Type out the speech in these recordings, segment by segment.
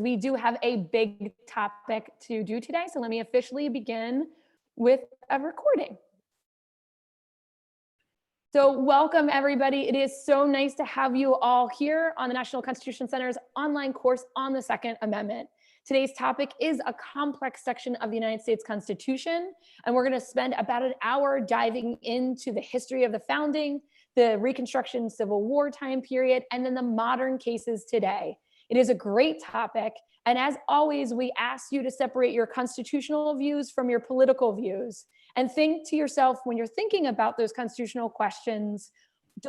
we do have a big topic to do today. So let me officially begin with a recording. So welcome everybody. It is so nice to have you all here on the National Constitution Center's online course on the Second Amendment. Today's topic is a complex section of the United States Constitution, and we're going to spend about an hour diving into the history of the founding, the Reconstruction Civil War time period, and then the modern cases today. It is a great topic, and as always, we ask you to separate your constitutional views from your political views, and think to yourself when you're thinking about those constitutional questions,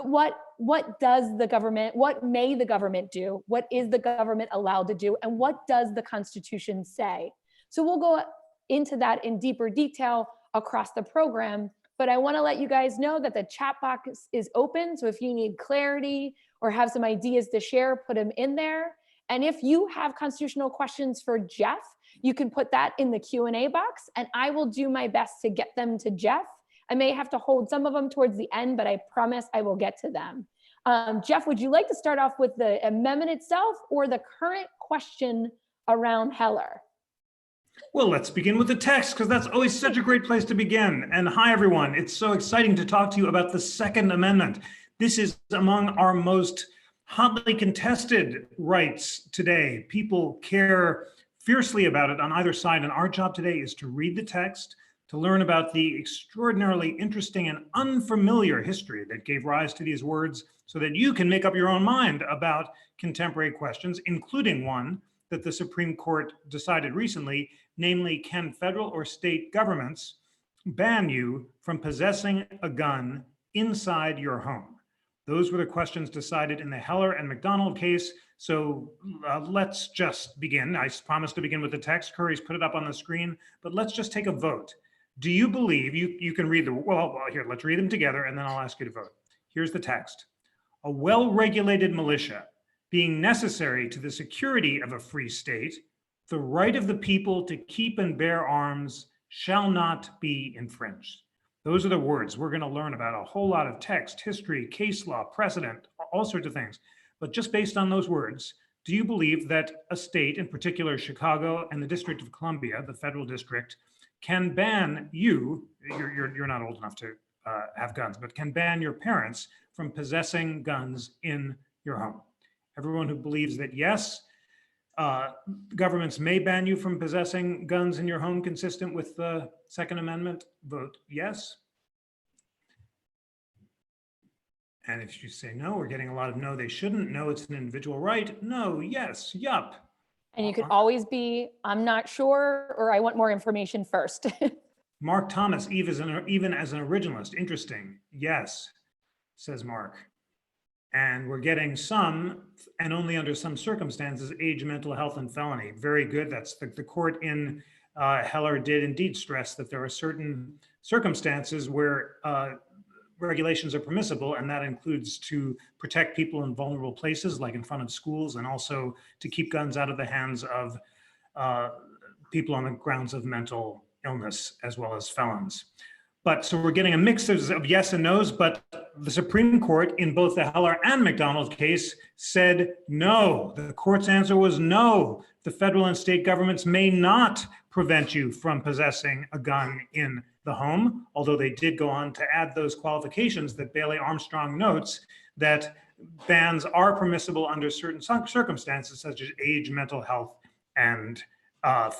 what does the government, what may the government do? What is the government allowed to do? And what does the Constitution say? So we'll go into that in deeper detail across the program, but I want to let you guys know that the chat box is open. So if you need clarity or have some ideas to share, put them in there. And if you have constitutional questions for Jeff, you can put that in the Q&A box and I will do my best to get them to Jeff. I may have to hold some of them towards the end, but I promise I will get to them. Jeff, would you like to start off with the amendment itself or the current question around Heller? Well, let's begin with the text because that's always such a great place to begin. And hi, everyone. It's so exciting to talk to you about the Second Amendment. This is among our most hotly contested rights today. People care fiercely about it on either side, and our job today is to read the text, to learn about the extraordinarily interesting and unfamiliar history that gave rise to these words so that you can make up your own mind about contemporary questions, including one that the Supreme Court decided recently, namely, can federal or state governments ban you from possessing a gun inside your home? Those were the questions decided in the Heller and McDonald case. So let's just begin. I promised to begin with the text. Kerry's put it up on the screen, but let's just take a vote. Do you believe, you can read the, well, here, let's read them together and then I'll ask you to vote. Here's the text. A well-regulated militia being necessary to the security of a free state, the right of the people to keep and bear arms shall not be infringed. Those are the words. We're going to learn about a whole lot of text, history, case law, precedent, all sorts of things. But just based on those words, do you believe that a state, in particular Chicago and the District of Columbia, the federal district, can ban you, you're not old enough to have guns, but can ban your parents from possessing guns in your home? Everyone who believes that yes, governments may ban you from possessing guns in your home consistent with the Second Amendment, vote yes. And if you say no, we're getting a lot of no, they shouldn't. No, it's an individual right. No, yes, yup. And you could always be, I'm not sure, or I want more information first. Mark Thomas, even as an originalist, interesting. Yes, says Mark. And we're getting some, and only under some circumstances, age, mental health, and felony. Very good. That's the court in Heller did indeed stress that there are certain circumstances where regulations are permissible, and that includes to protect people in vulnerable places, like in front of schools, and also to keep guns out of the hands of people on the grounds of mental illness, as well as felons. But so we're getting a mix of yes and no's, but the Supreme Court in both the Heller and McDonald case said no. The court's answer was no. The federal and state governments may not prevent you from possessing a gun in the home, although they did go on to add those qualifications that Bailey Armstrong notes, that bans are permissible under certain circumstances, such as age, mental health, and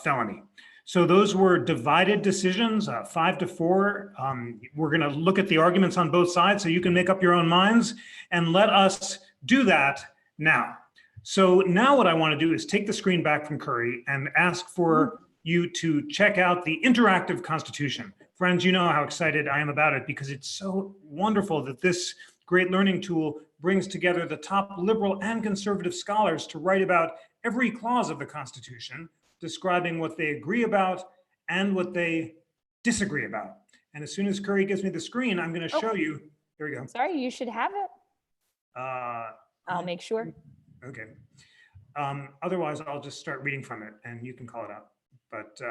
felony. So those were divided decisions, 5-4. We're going to look at the arguments on both sides so you can make up your own minds, and let us do that now. So now what I want to do is take the screen back from Kerry and ask for you to check out the interactive Constitution. Friends, you know how excited I am about it because it's so wonderful that this great learning tool brings together the top liberal and conservative scholars to write about every clause of the Constitution, describing what they agree about and what they disagree about. And as soon as Kerry gives me the screen, I'm going to show you. There we go. Sorry, you should have it. I'll make sure. Okay. Otherwise, I'll just start reading from it and you can call it out. But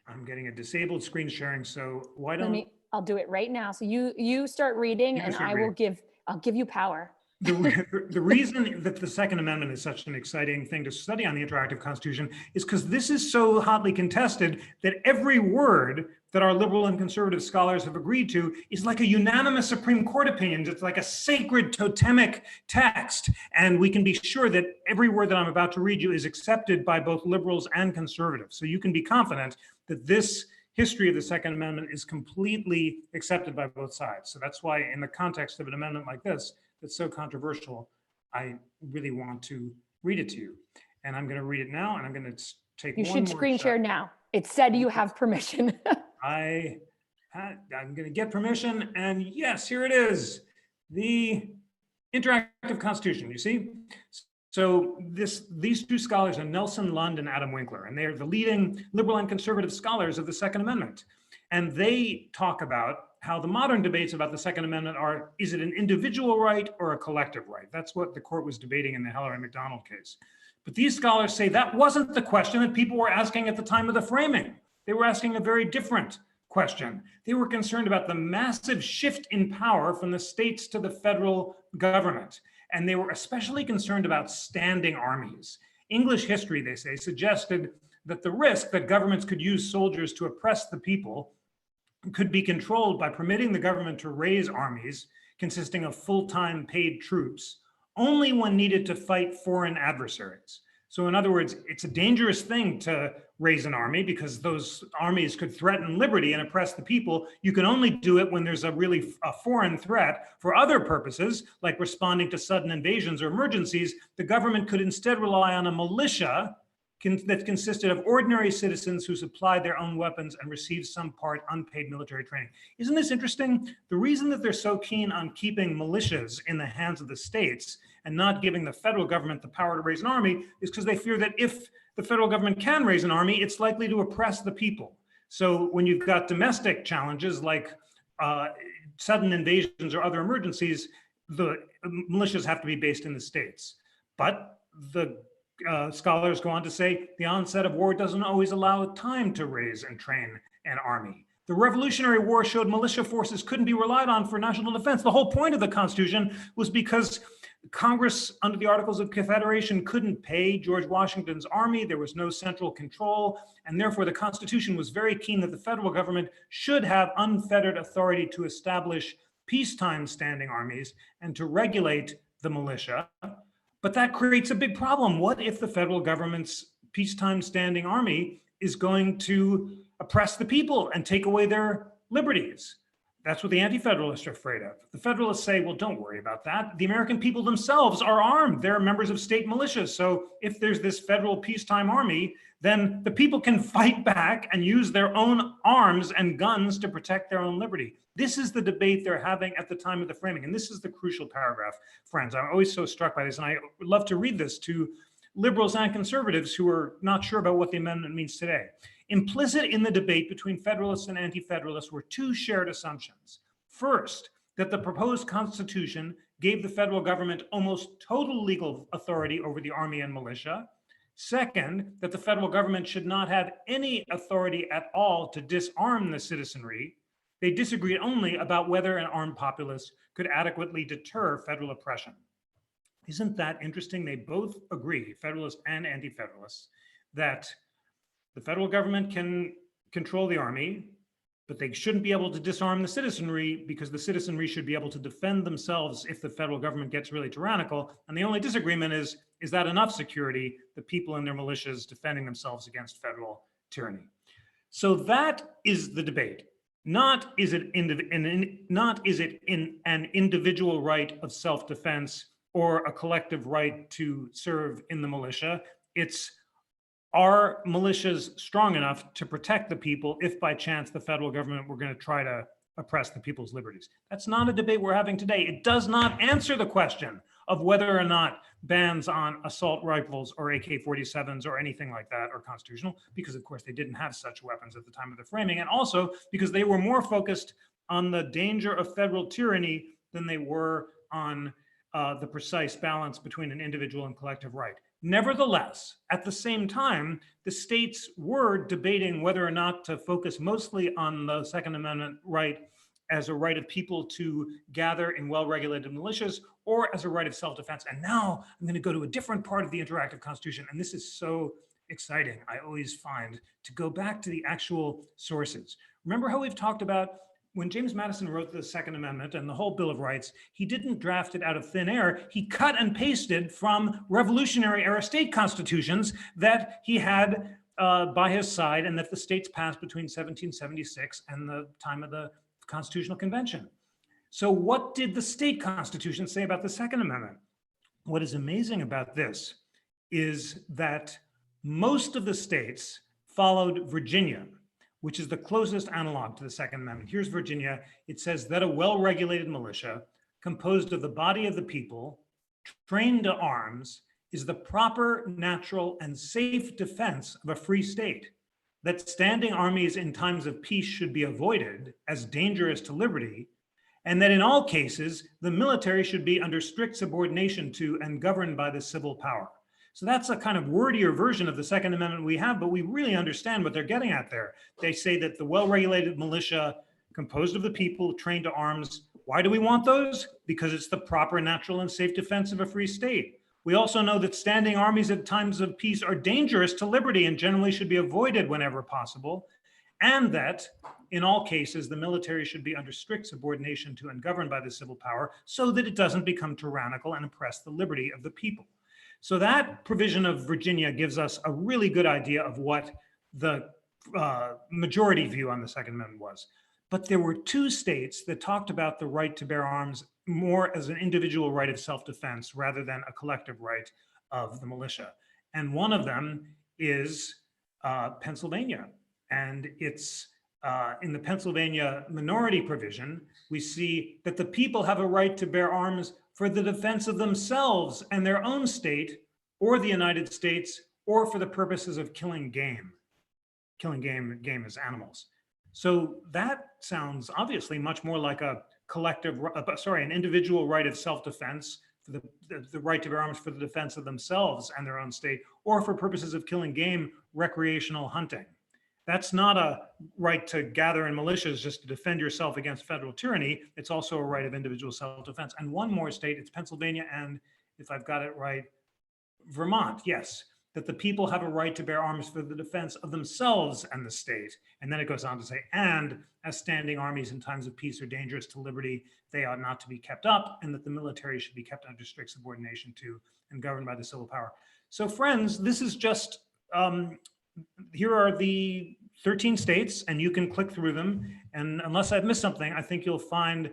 I'm getting a disabled screen sharing, so why don't I'll do it right now. So you start reading, and I'll give you power. The reason that the Second Amendment is such an exciting thing to study on the interactive Constitution is because this is so hotly contested that every word that our liberal and conservative scholars have agreed to is like a unanimous Supreme Court opinion. It's like a sacred totemic text. And we can be sure that every word that I'm about to read you is accepted by both liberals and conservatives. So you can be confident that this history of the Second Amendment is completely accepted by both sides. So that's why in the context of an amendment like this, that's so controversial, I really want to read it to you. And I'm going to read it now, and I'm going to take one more You should screen share now. It said you have permission. I'm going to get permission, and yes, here it is. The interactive Constitution, you see? So these two scholars are Nelson Lund and Adam Winkler, and they're the leading liberal and conservative scholars of the Second Amendment. And they talk about how the modern debates about the Second Amendment are, is it an individual right or a collective right? That's what the court was debating in the Heller and McDonald case. But these scholars say that wasn't the question that people were asking at the time of the framing. They were asking a very different question. They were concerned about the massive shift in power from the states to the federal government. And they were especially concerned about standing armies. English history, they say, suggested that the risk that governments could use soldiers to oppress the people could be controlled by permitting the government to raise armies consisting of full-time paid troops only when needed to fight foreign adversaries. So in other words, it's a dangerous thing to raise an army because those armies could threaten liberty and oppress the people. You can only do it when there's a foreign threat. For other purposes, like responding to sudden invasions or emergencies, the government could instead rely on a militia that consisted of ordinary citizens who supplied their own weapons and received some part unpaid military training. Isn't this interesting? The reason that they're so keen on keeping militias in the hands of the states and not giving the federal government the power to raise an army is because they fear that if the federal government can raise an army, it's likely to oppress the people. So when you've got domestic challenges like sudden invasions or other emergencies, the militias have to be based in the states. But the scholars go on to say the onset of war doesn't always allow time to raise and train an army. The Revolutionary War showed militia forces couldn't be relied on for national defense. The whole point of the Constitution was because Congress, under the Articles of Confederation, couldn't pay George Washington's army. There was no central control. And therefore, the Constitution was very keen that the federal government should have unfettered authority to establish peacetime standing armies and to regulate the militia. But that creates a big problem. What if the federal government's peacetime standing army is going to oppress the people and take away their liberties? That's what the anti-federalists are afraid of. The federalists say, well, don't worry about that. The American people themselves are armed. They're members of state militias. So if there's this federal peacetime army, then the people can fight back and use their own arms and guns to protect their own liberty. This is the debate they're having at the time of the framing. And this is the crucial paragraph, friends. I'm always so struck by this. And I would love to read this to liberals and conservatives who are not sure about what the amendment means today. Implicit in the debate between Federalists and Anti-Federalists were two shared assumptions. First, that the proposed Constitution gave the federal government almost total legal authority over the army and militia. Second, that the federal government should not have any authority at all to disarm the citizenry. They disagreed only about whether an armed populace could adequately deter federal oppression. Isn't that interesting? They both agree, Federalists and Anti-Federalists, that the federal government can control the army, but they shouldn't be able to disarm the citizenry because the citizenry should be able to defend themselves if the federal government gets really tyrannical. And the only disagreement is that enough security, the people and their militias defending themselves against federal tyranny? So that is the debate. Not is it in an individual right of self-defense or a collective right to serve in the militia. It's, are militias strong enough to protect the people if by chance the federal government were going to try to oppress the people's liberties? That's not a debate we're having today. It does not answer the question of whether or not bans on assault rifles or AK-47s or anything like that are constitutional, because of course they didn't have such weapons at the time of the framing, and also because they were more focused on the danger of federal tyranny than they were on the precise balance between an individual and collective right. Nevertheless, at the same time, the states were debating whether or not to focus mostly on the Second Amendment right as a right of people to gather in well-regulated militias or as a right of self-defense. And now I'm going to go to a different part of the interactive Constitution. And this is so exciting, I always find, to go back to the actual sources. Remember how we've talked about when James Madison wrote the Second Amendment and the whole Bill of Rights, he didn't draft it out of thin air. He cut and pasted from Revolutionary era state constitutions that he had by his side and that the states passed between 1776 and the time of the Constitutional Convention. So what did the state constitution say about the Second Amendment? What is amazing about this is that most of the states followed Virginia, which is the closest analog to the Second Amendment. Here's Virginia. It says that a well-regulated militia composed of the body of the people, trained to arms, is the proper, natural, and safe defense of a free state, that standing armies in times of peace should be avoided as dangerous to liberty, and that in all cases, the military should be under strict subordination to and governed by the civil power. So that's a kind of wordier version of the Second Amendment we have, but we really understand what they're getting at there. They say that the well-regulated militia composed of the people trained to arms, why do we want those? Because it's the proper, natural, and safe defense of a free state. We also know that standing armies at times of peace are dangerous to liberty and generally should be avoided whenever possible, and that in all cases, the military should be under strict subordination to and governed by the civil power so that it doesn't become tyrannical and oppress the liberty of the people. So that provision of Virginia gives us a really good idea of what the majority view on the Second Amendment was. But there were two states that talked about the right to bear arms more as an individual right of self-defense rather than a collective right of the militia. And one of them is Pennsylvania. And it's in the Pennsylvania minority provision, we see that the people have a right to bear arms for the defense of themselves and their own state or the United States, or for the purposes of killing game. Killing game as animals. So that sounds obviously much more like a collective, an individual right of self-defense, for the right to bear arms for the defense of themselves and their own state, or for purposes of killing game, recreational hunting. That's not a right to gather in militias just to defend yourself against federal tyranny. It's also a right of individual self-defense. And one more state, it's Pennsylvania, and if I've got it right, Vermont, yes, that the people have a right to bear arms for the defense of themselves and the state. And then it goes on to say, and as standing armies in times of peace are dangerous to liberty, they ought not to be kept up, and that the military should be kept under strict subordination to and governed by the civil power. So friends, this is just, here are the 13 states, and you can click through them. And unless I've missed something, I think you'll find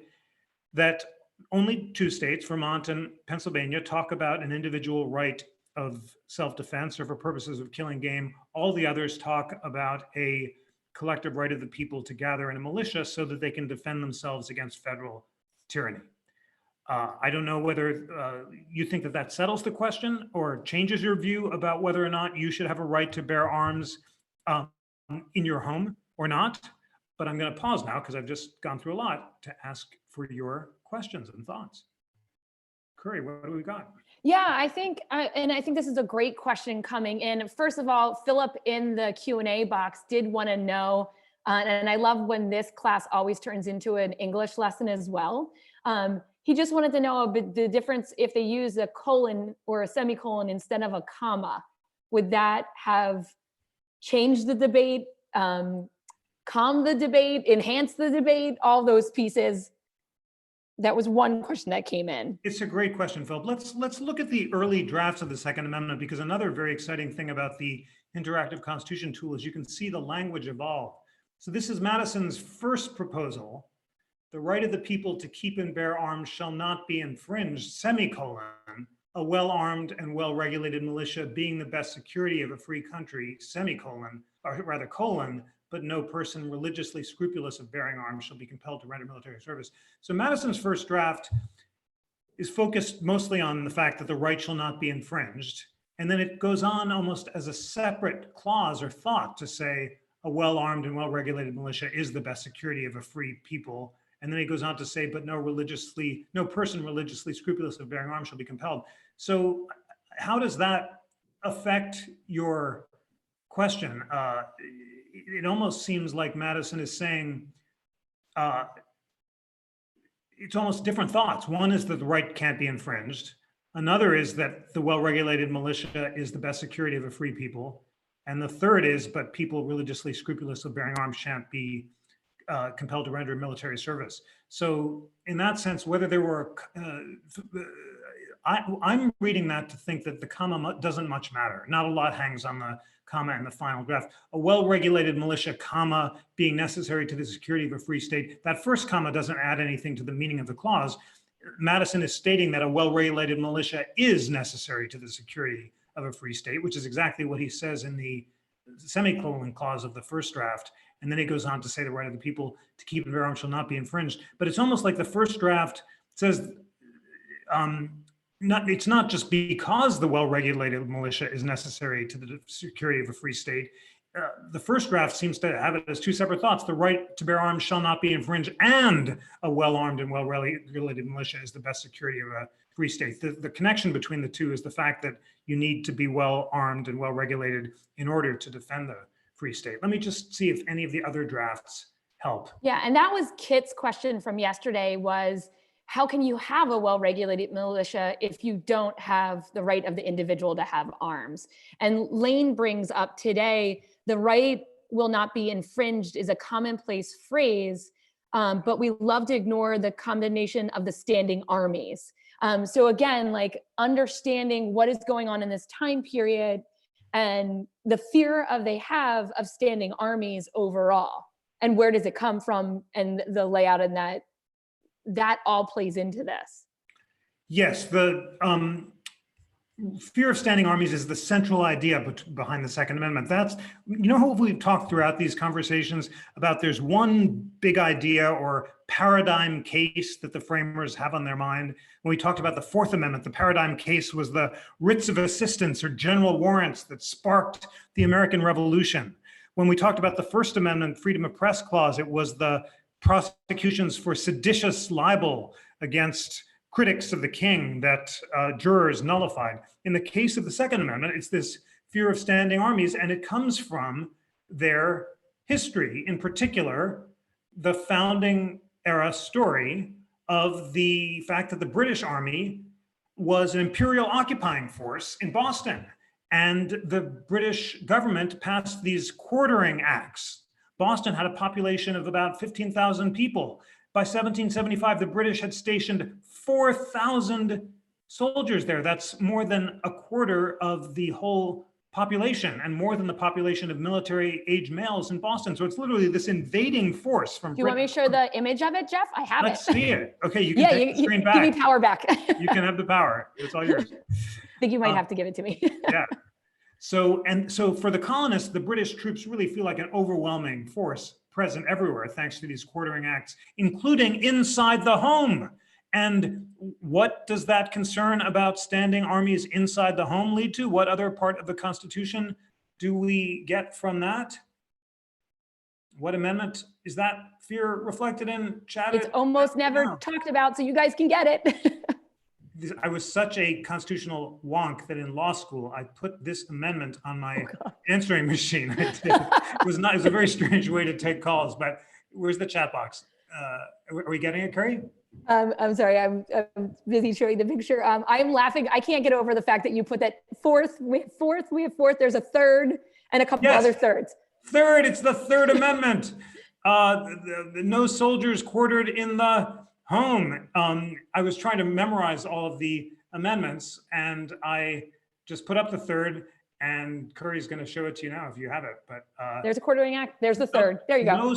that only two states, Vermont and Pennsylvania, talk about an individual right of self-defense or for purposes of killing game. All the others talk about a collective right of the people to gather in a militia so that they can defend themselves against federal tyranny. I don't know whether you think that that settles the question or changes your view about whether or not you should have a right to bear arms in your home or not, but I'm going to pause now because I've just gone through a lot to ask for your questions and thoughts. Kerry, what do we got? Yeah, I think this is a great question coming in. First of all, Philip in the Q&A box did want to know, and I love when this class always turns into an English lesson as well. He just wanted to know the difference if they use a colon or a semicolon instead of a comma. Would that have changed the debate, calm the debate, enhance the debate, all those pieces? That was one question that came in. It's a great question, Philip. Let's look at the early drafts of the Second Amendment, because another very exciting thing about the interactive Constitution tool is you can see the language evolve. So this is Madison's first proposal. The right of the people to keep and bear arms shall not be infringed, semicolon, a well-armed and well-regulated militia being the best security of a free country, semicolon, or rather colon, but no person religiously scrupulous of bearing arms shall be compelled to render military service. So Madison's first draft is focused mostly on the fact that the right shall not be infringed. And then it goes on almost as a separate clause or thought to say a well-armed and well-regulated militia is the best security of a free people. And then he goes on to say, but no person religiously scrupulous of bearing arms shall be compelled. So how does that affect your question? It almost seems like Madison is saying it's almost different thoughts. One is that the right can't be infringed. Another is that the well-regulated militia is the best security of a free people. And the third is, but people religiously scrupulous of bearing arms shan't be compelled to render military service. So in that sense, whether there were, I'm reading that to think that the comma doesn't much matter. Not a lot hangs on the comma in the final draft. A well-regulated militia, comma, being necessary to the security of a free state. That first comma doesn't add anything to the meaning of the clause. Madison is stating that a well-regulated militia is necessary to the security of a free state, which is exactly what he says in the semicolon clause of the first draft. And then he goes on to say the right of the people to keep and bear arms shall not be infringed. But it's almost like the first draft says, it's not just because the well-regulated militia is necessary to the security of a free state. The first draft seems to have it as two separate thoughts. The right to bear arms shall not be infringed, and a well-armed and well-regulated militia is the best security of a free state. The connection between the two is the fact that you need to be well-armed and well-regulated in order to defend the free state. Let me just see if any of the other drafts help. Yeah, and that was Kit's question from yesterday was, how can you have a well-regulated militia if you don't have the right of the individual to have arms? And Lane brings up today, the right will not be infringed is a commonplace phrase, but we love to ignore the condemnation of the standing armies. So again, like understanding what is going on in this time period and the fear they have of standing armies overall, and where does it come from, and the layout in that all plays into this. Yes, the fear of standing armies is the central idea behind the Second Amendment. That's, you know, how we've talked throughout these conversations about there's one big idea or paradigm case that the framers have on their mind. When we talked about the Fourth Amendment, the paradigm case was the writs of assistance or general warrants that sparked the American Revolution. When we talked about the First Amendment freedom of press clause, it was the prosecutions for seditious libel against critics of the king that jurors nullified. In the case of the Second Amendment, it's this fear of standing armies, and it comes from their history, in particular, the founding era story of the fact that the British Army was an imperial occupying force in Boston, and the British government passed these quartering acts. Boston had a population of about 15,000 people. By 1775, the British had stationed 4,000 soldiers there. That's more than a quarter of the whole population and more than the population of military-age males in Boston. So it's literally this invading force from Britain. Do you want me to show the image of it, Jeff? I have Let's it. see it. Okay, you can take the screen back. Give me power back. You can have the power. It's all yours. I think you might have to give it to me. Yeah. So for the colonists, the British troops really feel like an overwhelming force present everywhere, thanks to these quartering acts, including inside the home. And what does that concern about standing armies inside the home lead to? What other part of the Constitution do we get from that? What amendment is that fear reflected in, Chad? It's almost never talked about, so you guys can get it. I was such a constitutional wonk that in law school, I put this amendment on my answering machine. It was a very strange way to take calls, but where's the chat box? Are we getting it, Kerry? I'm sorry, I'm busy showing the picture. I'm laughing. I can't get over the fact that you put that fourth, we have fourth, there's a third and a couple other thirds. Third, it's the Third Amendment. No soldiers quartered in the home. I was trying to memorize all of the amendments, and I just put up the third, and Curry's going to show it to you now if you have it. But there's a quartering act. There's the third. There you go.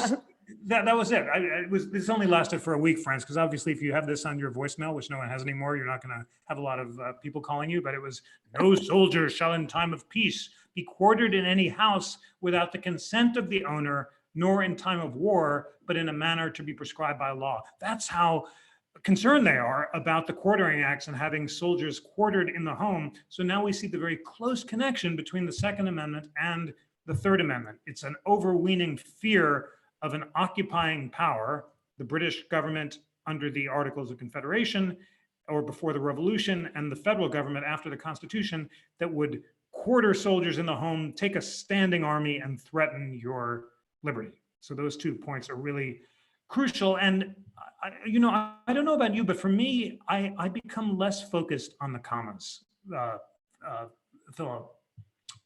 That was it. This only lasted for a week, friends, because obviously if you have this on your voicemail, which no one has anymore, you're not going to have a lot of people calling you. But it was, no soldier shall in time of peace be quartered in any house without the consent of the owner, nor in time of war, but in a manner to be prescribed by law. That's how concerned they are about the quartering acts and having soldiers quartered in the home. So now we see the very close connection between the Second Amendment and the Third Amendment. It's an overweening fear of an occupying power, the British government under the Articles of Confederation or before the Revolution, and the federal government after the Constitution, that would quarter soldiers in the home, take a standing army, and threaten your liberty. So those 2 points are really crucial. And I don't know about you, but for me, I become less focused on the commas, Philip,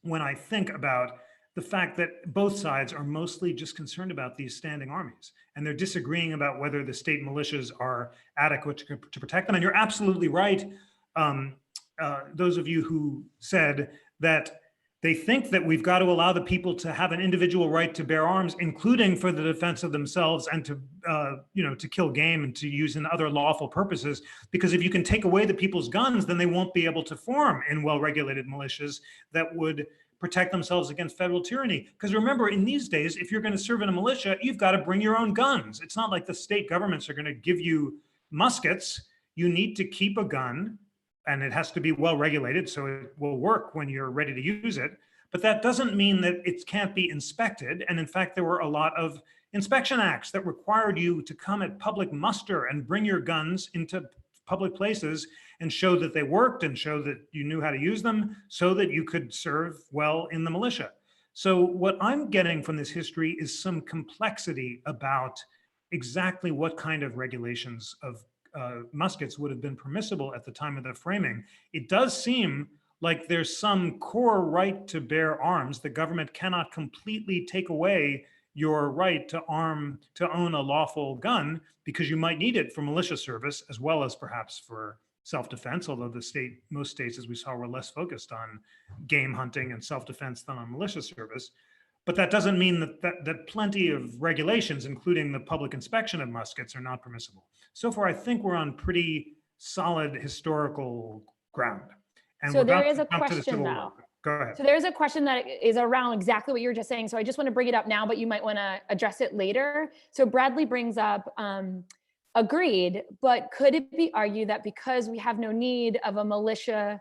when I think about the fact that both sides are mostly just concerned about these standing armies, and they're disagreeing about whether the state militias are adequate to protect them. And you're absolutely right. Those of you who said that they think that we've got to allow the people to have an individual right to bear arms, including for the defense of themselves and to, to kill game and to use in other lawful purposes. Because if you can take away the people's guns, then they won't be able to form in well-regulated militias that would protect themselves against federal tyranny. Because remember, in these days, if you're going to serve in a militia, you've got to bring your own guns. It's not like the state governments are going to give you muskets. You need to keep a gun, and it has to be well regulated so it will work when you're ready to use it. But that doesn't mean that it can't be inspected. And in fact, there were a lot of inspection acts that required you to come at public muster and bring your guns into public places and show that they worked and show that you knew how to use them so that you could serve well in the militia. So what I'm getting from this history is some complexity about exactly what kind of regulations of muskets would have been permissible at the time of the framing. It does seem like there's some core right to bear arms. The government cannot completely take away your right to own a lawful gun, because you might need it for militia service as well as perhaps for self-defense, although most states, as we saw, were less focused on game hunting and self-defense than on militia service. But that doesn't mean that plenty of regulations, including the public inspection of muskets, are not permissible. So far, I think we're on pretty solid historical ground. And so there is a question now. Go ahead. So there's a question that is around exactly what you were just saying. So I just want to bring it up now, but you might want to address it later. So Bradley brings up, agreed, but could it be argued that because we have no need of a militia,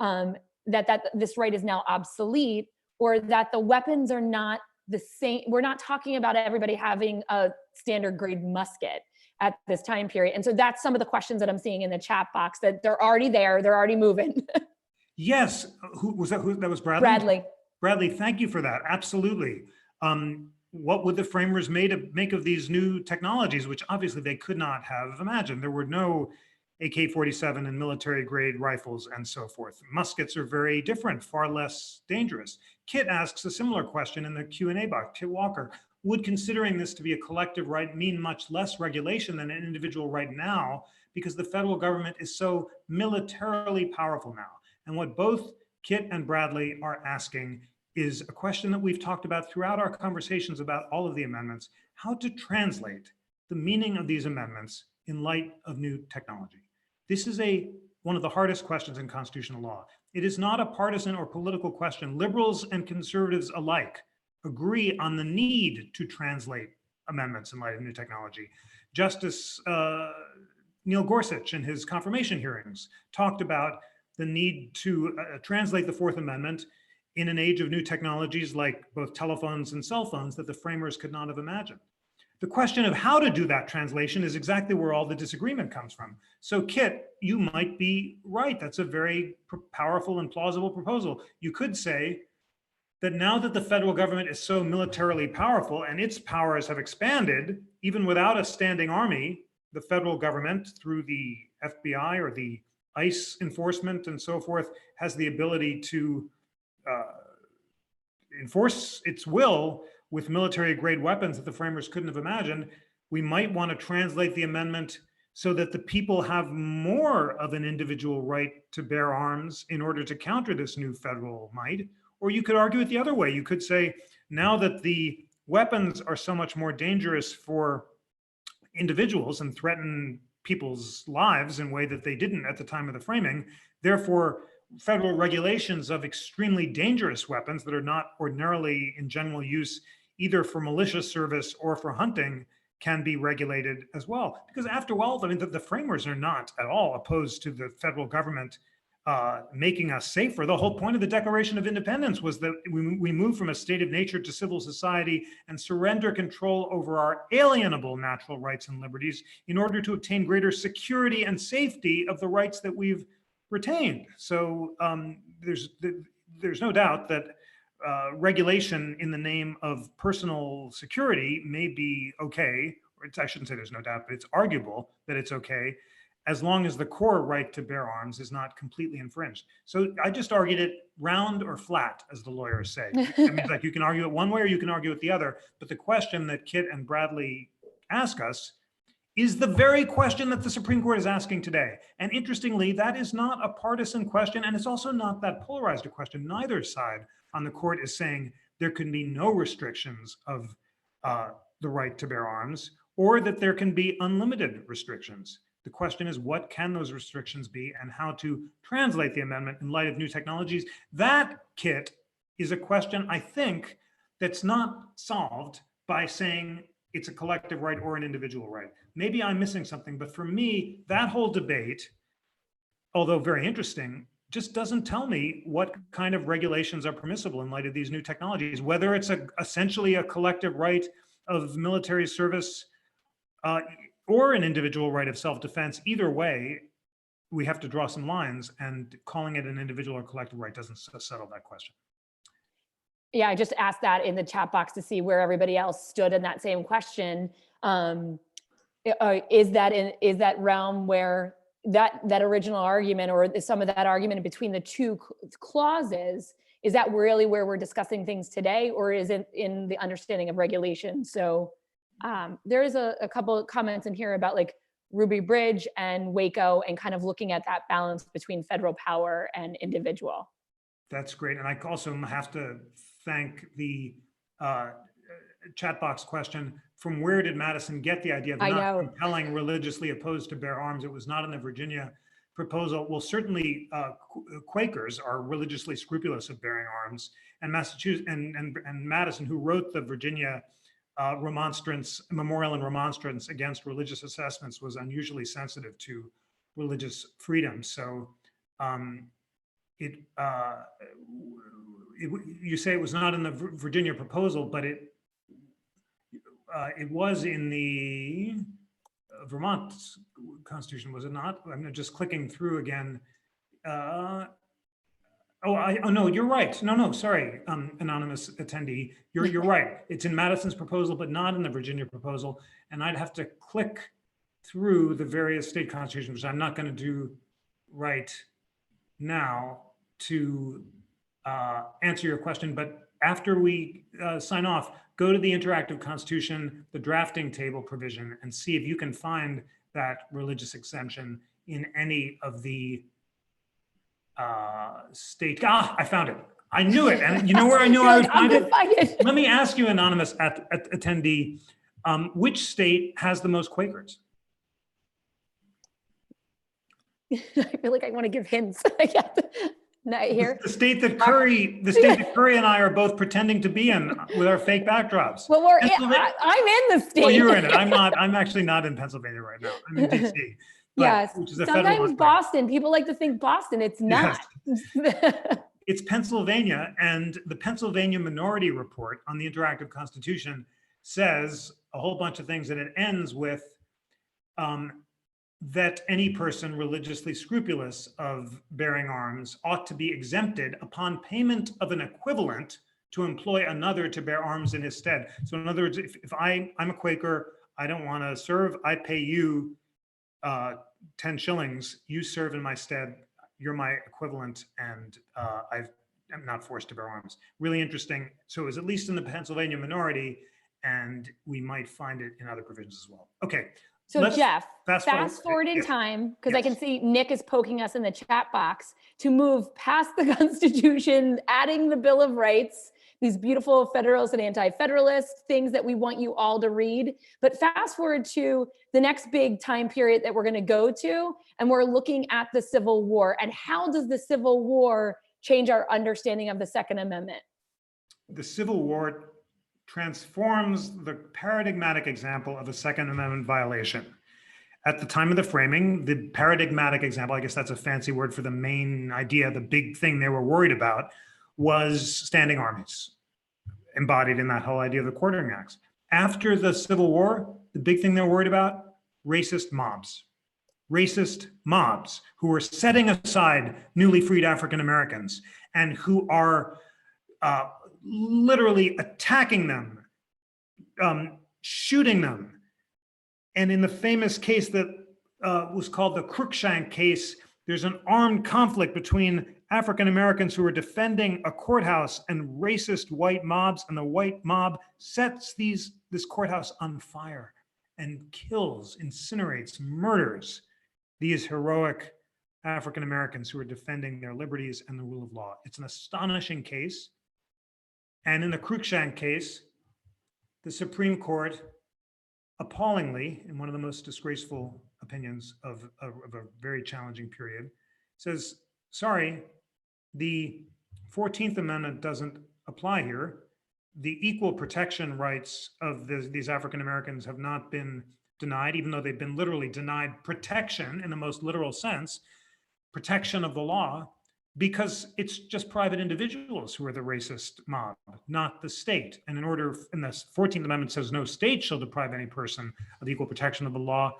that this right is now obsolete, or that the weapons are not the same? We're not talking about everybody having a standard grade musket at this time period. And so that's some of the questions that I'm seeing in the chat box, that they're already there, they're already moving. Yes, who was that? That was Bradley? Bradley. Bradley, thank you for that. Absolutely. What would the framers make of these new technologies, which obviously they could not have imagined? There were no AK-47 and military grade rifles and so forth. Muskets are very different, far less dangerous. Kit asks a similar question in the Q&A box. Kit Walker, would considering this to be a collective right mean much less regulation than an individual right now, because the federal government is so militarily powerful now? And what both Kit and Bradley are asking is a question that we've talked about throughout our conversations about all of the amendments: how to translate the meaning of these amendments in light of new technology. This is one of the hardest questions in constitutional law. It is not a partisan or political question. Liberals and conservatives alike agree on the need to translate amendments in light of new technology. Justice Neil Gorsuch, in his confirmation hearings, talked about the need to translate the Fourth Amendment in an age of new technologies like both telephones and cell phones that the framers could not have imagined. The question of how to do that translation is exactly where all the disagreement comes from. So Kit, you might be right. That's a very powerful and plausible proposal. You could say that now that the federal government is so militarily powerful and its powers have expanded, even without a standing army, the federal government, through the FBI or the ICE enforcement and so forth, has the ability to enforce its will with military grade weapons that the framers couldn't have imagined. We might want to translate the amendment so that the people have more of an individual right to bear arms in order to counter this new federal might. Or you could argue it the other way. You could say, now that the weapons are so much more dangerous for individuals and threaten people's lives in a way that they didn't at the time of the framing, therefore federal regulations of extremely dangerous weapons that are not ordinarily in general use either for militia service or for hunting can be regulated as well. Because after all, I mean, the framers are not at all opposed to the federal government making us safer. The whole point of the Declaration of Independence was that we move from a state of nature to civil society and surrender control over our alienable natural rights and liberties in order to obtain greater security and safety of the rights that we've retained. So there's no doubt that regulation in the name of personal security may be okay, I shouldn't say there's no doubt, but it's arguable that it's okay as long as the core right to bear arms is not completely infringed. So I just argued it round or flat, as the lawyers say. It means like you can argue it one way or you can argue it the other. But the question that Kit and Bradley ask us is the very question that the Supreme Court is asking today. And interestingly, that is not a partisan question, and it's also not that polarized a question. Neither side on the court is saying there can be no restrictions of the right to bear arms, or that there can be unlimited restrictions. The question is, what can those restrictions be and how to translate the amendment in light of new technologies? That, Kit, is a question, I think, that's not solved by saying it's a collective right or an individual right. Maybe I'm missing something, but for me, that whole debate, although very interesting, just doesn't tell me what kind of regulations are permissible in light of these new technologies, whether it's essentially a collective right of military service or an individual right of self-defense. Either way, we have to draw some lines, and calling it an individual or collective right doesn't settle that question. Yeah, I just asked that in the chat box to see where everybody else stood in that same question. Is that realm where that original argument, or some of that argument between the two clauses, is that really where we're discussing things today, or is it in the understanding of regulation? So there is a couple of comments in here about like Ruby Bridge and Waco, and kind of looking at that balance between federal power and individual. That's great. And I also have to thank the chat box question. From where did Madison get the idea of not compelling religiously opposed to bear arms? It was not in the Virginia proposal. Well, certainly Quakers are religiously scrupulous of bearing arms, and Massachusetts and Madison, who wrote the Virginia memorial and remonstrance against religious assessments, was unusually sensitive to religious freedom. So you say it was not in the Virginia proposal, but it was in the Vermont Constitution, was it not? I'm just clicking through again. Oh no, you're right. No, sorry, anonymous attendee. You're right. It's in Madison's proposal, but not in the Virginia proposal. And I'd have to click through the various state constitutions, which I'm not going to do right now to answer your question. But after we sign off, go to the interactive constitution, the drafting table provision, and see if you can find that religious exemption in any of the state. I found it. I knew it. And you know where I knew I would find it? Let me ask you, anonymous attendee, which state has the most Quakers? I feel like I want to give hints. Not here. The state that Kerry and I are both pretending to be in with our fake backdrops. Well, I'm in the state. Well, you're in it. I'm actually not in Pennsylvania right now. I'm in DC. Yes. Sometimes Boston. People like to think Boston. It's not. Yes. It's Pennsylvania, and the Pennsylvania Minority Report on the Interactive Constitution says a whole bunch of things, and it ends with that any person religiously scrupulous of bearing arms ought to be exempted upon payment of an equivalent to employ another to bear arms in his stead. So in other words, if I'm a Quaker, I don't want to serve, I pay you 10 shillings, you serve in my stead, you're my equivalent, and I'm not forced to bear arms. Really interesting. So it was at least in the Pennsylvania minority, and we might find it in other provisions as well. Okay. So Jeff, fast forward in time, because I can see Nick is poking us in the chat box to move past the Constitution, adding the Bill of Rights, these beautiful Federalist and Anti-Federalist things that we want you all to read. But fast forward to the next big time period that we're going to go to, and we're looking at the Civil War. And how does the Civil War change our understanding of the Second Amendment? The Civil War transforms the paradigmatic example of a Second Amendment violation. At the time of the framing, the paradigmatic example, I guess that's a fancy word for the main idea, the big thing they were worried about, was standing armies, embodied in that whole idea of the Quartering Acts. After the Civil War, the big thing they're worried about, racist mobs who are setting aside newly freed African Americans and who are literally attacking them, shooting them, And in the famous case that was called the Cruikshank case, there's an armed conflict between African Americans who are defending a courthouse and racist white mobs, and the white mob sets this courthouse on fire and kills, incinerates, murders these heroic African Americans who are defending their liberties and the rule of law. It's an astonishing case. And in the Cruikshank case, the Supreme Court, appallingly, in one of the most disgraceful opinions of a very challenging period, says, sorry, the 14th Amendment doesn't apply here. The equal protection rights of these African Americans have not been denied, even though they've been literally denied protection in the most literal sense, protection of the law, because it's just private individuals who are the racist mob, not the state. And the 14th Amendment says no state shall deprive any person of equal protection of the law.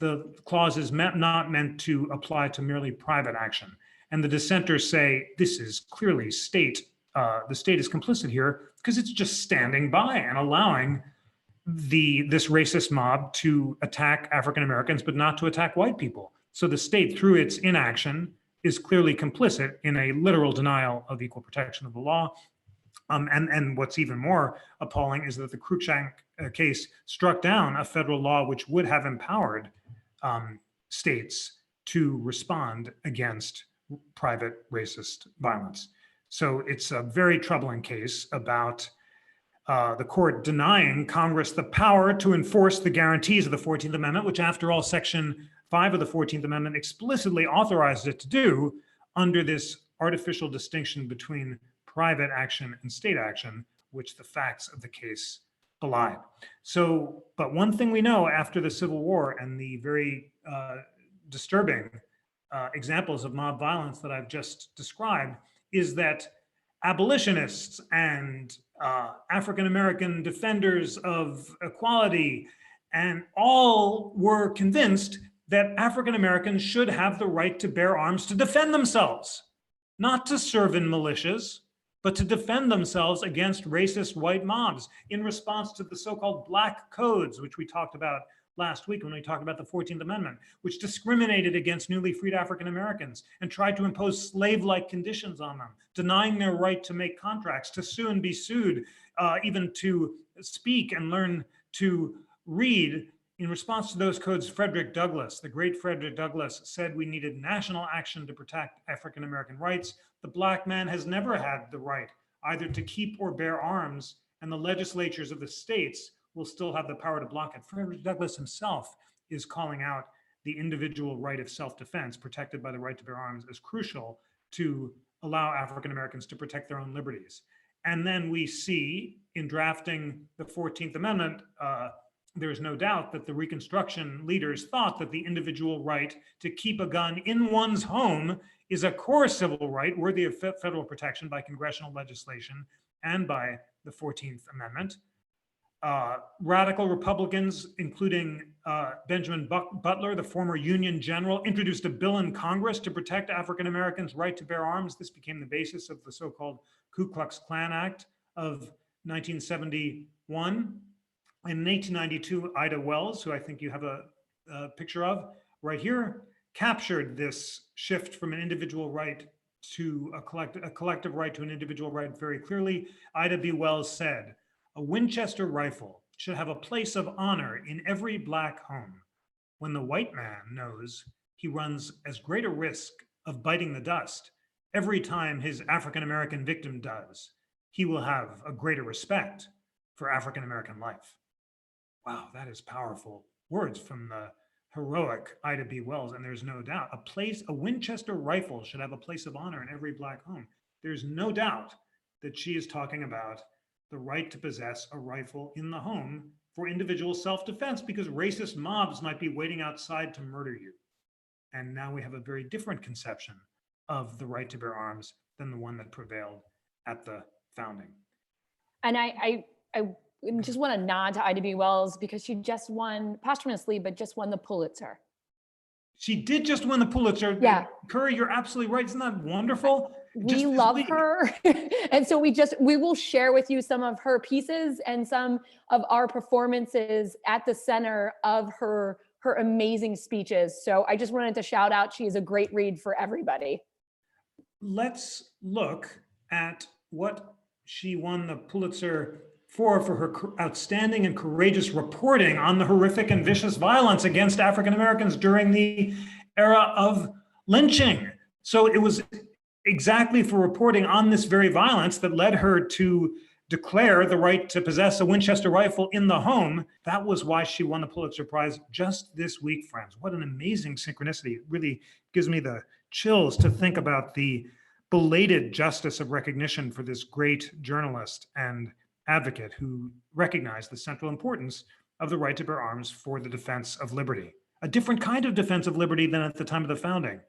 The clause is not meant to apply to merely private action. And the dissenters say this is clearly state. The state is complicit here because it's just standing by and allowing this racist mob to attack African Americans, but not to attack white people. So the state, through its inaction, is clearly complicit in a literal denial of equal protection of the law. And what's even more appalling is that the Cruikshank case struck down a federal law which would have empowered states to respond against private racist violence. So it's a very troubling case about the court denying Congress the power to enforce the guarantees of the 14th Amendment, which after all, Section 5 of the 14th Amendment explicitly authorized it to do under this artificial distinction between private action and state action, which the facts of the case belie. So, but one thing we know after the Civil War and the very disturbing examples of mob violence that I've just described is that abolitionists and African-American defenders of equality and all were convinced that African-Americans should have the right to bear arms to defend themselves, not to serve in militias, but to defend themselves against racist white mobs in response to the so-called black codes, which we talked about last week when we talked about the 14th Amendment, which discriminated against newly freed African Americans and tried to impose slave-like conditions on them, denying their right to make contracts, to sue and be sued, even to speak and learn to read. In response to those codes, Frederick Douglass, the great Frederick Douglass, said we needed national action to protect African American rights. The black man has never had the right either to keep or bear arms, and the legislatures of the states will still have the power to block it. Frederick Douglass himself is calling out the individual right of self-defense protected by the right to bear arms as crucial to allow African Americans to protect their own liberties. And then we see in drafting the 14th Amendment, there's no doubt that the Reconstruction leaders thought that the individual right to keep a gun in one's home is a core civil right worthy of federal protection by congressional legislation and by the 14th Amendment. Radical Republicans, including Benjamin Butler, the former Union general, introduced a bill in Congress to protect African Americans' right to bear arms. This became the basis of the so-called Ku Klux Klan Act of 1971. In 1892, Ida Wells, who I think you have a picture of right here, captured this shift from an individual right to a collective right to an individual right very clearly. Ida B. Wells said, "A Winchester rifle should have a place of honor in every black home. When the white man knows he runs as great a risk of biting the dust every time his African-American victim does, he will have a greater respect for African-American life." Wow, that is powerful words from the heroic Ida B. Wells. And there's no doubt a Winchester rifle should have a place of honor in every black home. There's no doubt that she is talking about the right to possess a rifle in the home for individual self-defense because racist mobs might be waiting outside to murder you. And now we have a very different conception of the right to bear arms than the one that prevailed at the founding. And I just want to nod to Ida B. Wells because she just won, posthumously, but just won the Pulitzer. She did just win the Pulitzer. Yeah. Kerry, you're absolutely right. Isn't that wonderful? We love her. And so we will share with you some of her pieces and some of our performances at the center of her amazing speeches. So I just wanted to shout out, she is a great read for everybody. Let's look at what she won the Pulitzer for her outstanding and courageous reporting on the horrific and vicious violence against African Americans during the era of lynching. So it was exactly for reporting on this very violence that led her to declare the right to possess a Winchester rifle in the home. That was why she won the Pulitzer Prize just this week, friends. What an amazing synchronicity. It really gives me the chills to think about the belated justice of recognition for this great journalist and advocate who recognized the central importance of the right to bear arms for the defense of liberty. A different kind of defense of liberty than at the time of the founding,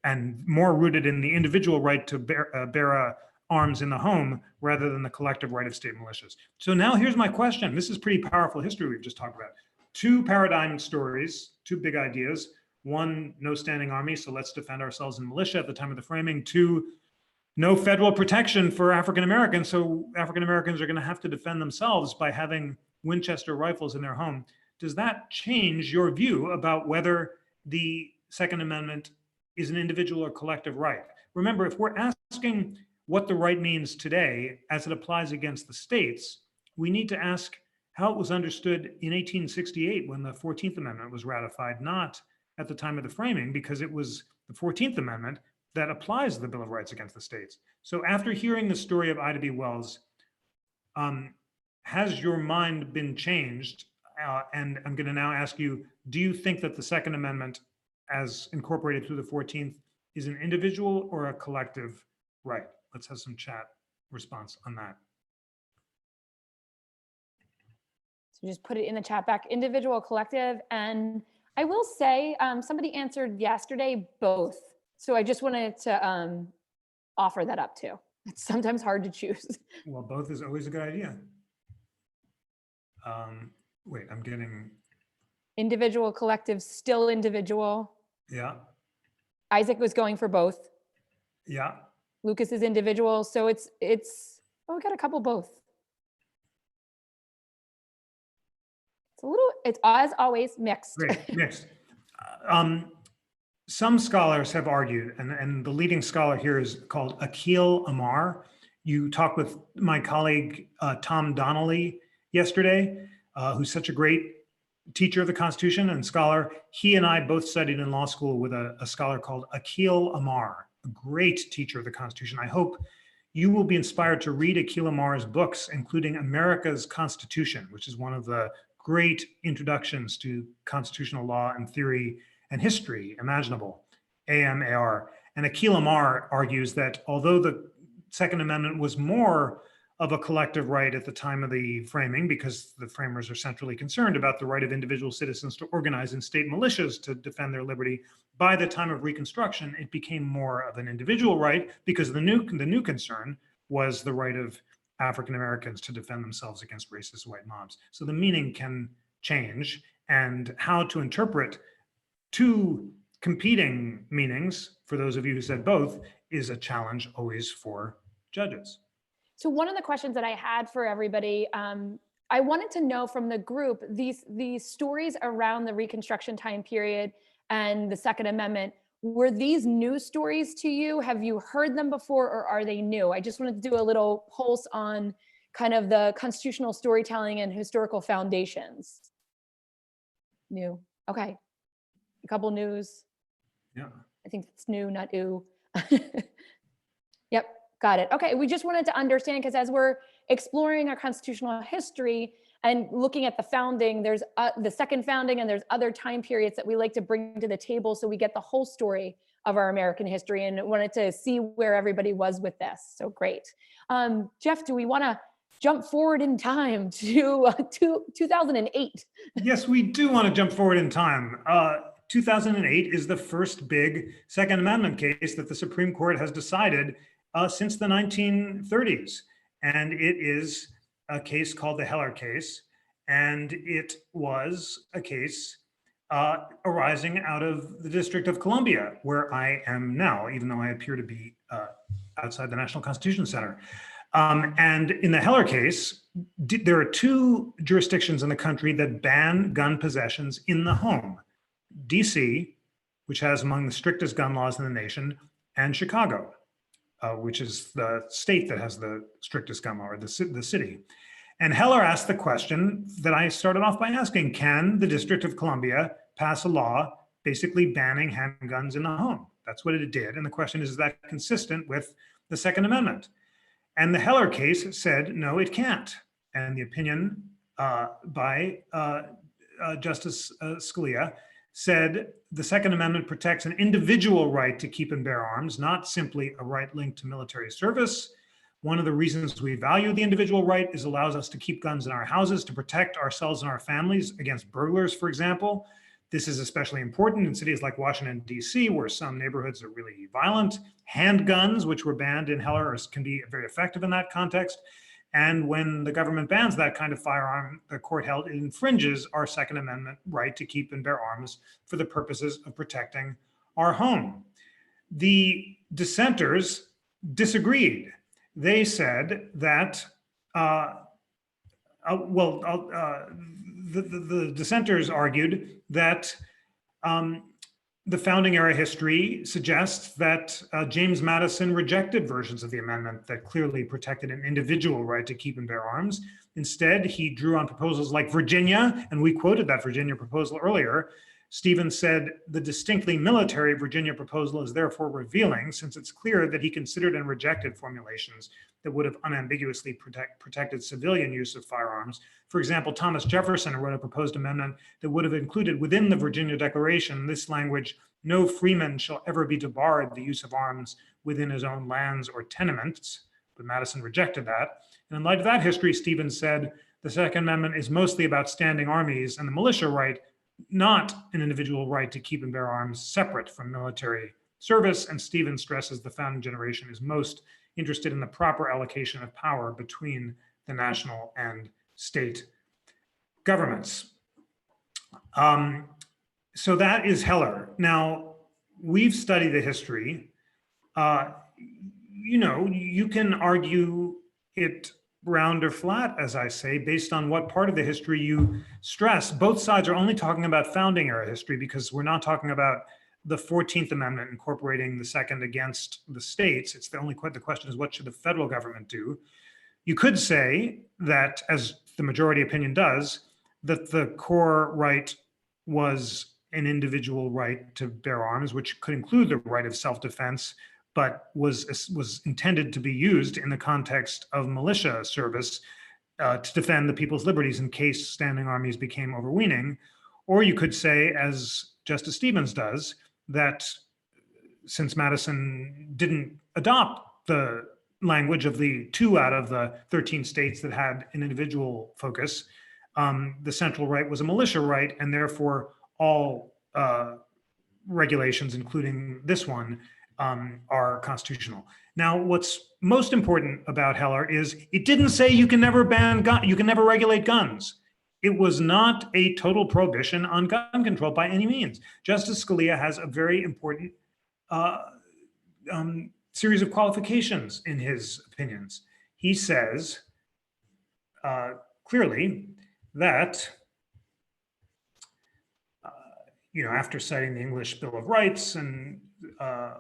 and more rooted in the individual right to bear arms in the home rather than the collective right of state militias. So now here's my question. This is pretty powerful history we've just talked about. Two paradigm stories, two big ideas. One, no standing army, so let's defend ourselves in militia at the time of the framing. Two, no federal protection for African Americans, so African Americans are going to have to defend themselves by having Winchester rifles in their home. Does that change your view about whether the Second Amendment is an individual or collective right? Remember, if we're asking what the right means today as it applies against the states, we need to ask how it was understood in 1868 when the 14th Amendment was ratified, not at the time of the framing, because it was the 14th Amendment that applies the Bill of Rights against the states. So after hearing the story of Ida B. Wells, has your mind been changed? And I'm going to now ask you, do you think that the Second Amendment, as incorporated through the 14th, is an individual or a collective right? Let's have some chat response on that. So just put it in the chat back, individual, collective. And I will say, somebody answered yesterday, both. So I just wanted to offer that up too. It's sometimes hard to choose. Well, both is always a good idea. Wait, I'm getting. Individual, collective, still individual. Yeah. Isaac was going for both. Yeah. Lucas is individual. So it's, oh, we got a couple both. It's a little, it's as always mixed. Great, mixed. Some scholars have argued, and the leading scholar here is called Akhil Amar. You talked with my colleague, Tom Donnelly, yesterday, who's such a great teacher of the Constitution and scholar. He and I both studied in law school with a scholar called Akhil Amar, a great teacher of the Constitution. I hope you will be inspired to read Akhil Amar's books, including America's Constitution, which is one of the great introductions to constitutional law and theory and history imaginable, AMAR. And Akhil Amar argues that although the Second Amendment was more of a collective right at the time of the framing, because the framers are centrally concerned about the right of individual citizens to organize in state militias to defend their liberty, by the time of Reconstruction, it became more of an individual right, because the new concern was the right of African Americans to defend themselves against racist white mobs. So the meaning can change, and how to interpret two competing meanings, for those of you who said both, is a challenge always for judges. So one of the questions that I had for everybody, I wanted to know from the group, these stories around the Reconstruction time period and the Second Amendment, were these new stories to you? Have you heard them before, or are they new? I just wanted to do a little pulse on kind of the constitutional storytelling and historical foundations. New, okay. A couple news. Yeah. I think it's new, not ooh. Yep, got it. Okay, we just wanted to understand, because as we're exploring our constitutional history and looking at the founding, there's the second founding, and there's other time periods that we like to bring to the table so we get the whole story of our American history, and wanted to see where everybody was with this. So great. Jeff, do we want to jump forward in time to 2008? Yes, we do want to jump forward in time. 2008 is the first big Second Amendment case that the Supreme Court has decided since the 1930s. And it is a case called the Heller case. And it was a case arising out of the District of Columbia, where I am now, even though I appear to be outside the National Constitution Center. And in the Heller case, there are two jurisdictions in the country that ban gun possessions in the home. DC, which has among the strictest gun laws in the nation, and Chicago, which is the state that has the strictest gun law, or the city. And Heller asked the question that I started off by asking: can the District of Columbia pass a law basically banning handguns in the home? That's what it did. And the question is that consistent with the Second Amendment? And the Heller case said, no, it can't. And the opinion by Justice Scalia said the Second Amendment protects an individual right to keep and bear arms, not simply a right linked to military service. One of the reasons we value the individual right is it allows us to keep guns in our houses to protect ourselves and our families against burglars, for example. This is especially important in cities like Washington, D.C., where some neighborhoods are really violent. Handguns, which were banned in Heller, can be very effective in that context. And when the government bans that kind of firearm, the court held it infringes our Second Amendment right to keep and bear arms for the purposes of protecting our home. The dissenters disagreed. They said that, the dissenters argued that the founding era history suggests that James Madison rejected versions of the amendment that clearly protected an individual right to keep and bear arms. Instead, he drew on proposals like Virginia, and we quoted that Virginia proposal earlier. Stevens said the distinctly military Virginia proposal is therefore revealing, since it's clear that he considered and rejected formulations that would have unambiguously protected civilian use of firearms. For example, Thomas Jefferson wrote a proposed amendment that would have included within the Virginia Declaration this language: no freeman shall ever be debarred the use of arms within his own lands or tenements. But Madison rejected that. And in light of that history, Stevens said the Second Amendment is mostly about standing armies and the militia right, not an individual right to keep and bear arms separate from military service. And Stevens stresses the founding generation is most interested in the proper allocation of power between the national and state governments. So that is Heller. Now, we've studied the history. You can argue it round or flat, as I say, based on what part of the history you stress. Both sides are only talking about founding era history, because we're not talking about the 14th Amendment incorporating the second against the states. It's the question is, what should the federal government do? You could say that, as the majority opinion does, that the core right was an individual right to bear arms, which could include the right of self-defense, but was intended to be used in the context of militia service to defend the people's liberties in case standing armies became overweening. Or you could say, as Justice Stevens does, that since Madison didn't adopt the language of the 2 out of the 13 states that had an individual focus, the central right was a militia right, and therefore all regulations, including this one, are constitutional. Now, what's most important about Heller is it didn't say you can never you can never regulate guns. It was not a total prohibition on gun control by any means. Justice Scalia has a very important series of qualifications in his opinions. He says clearly that, after citing the English Bill of Rights and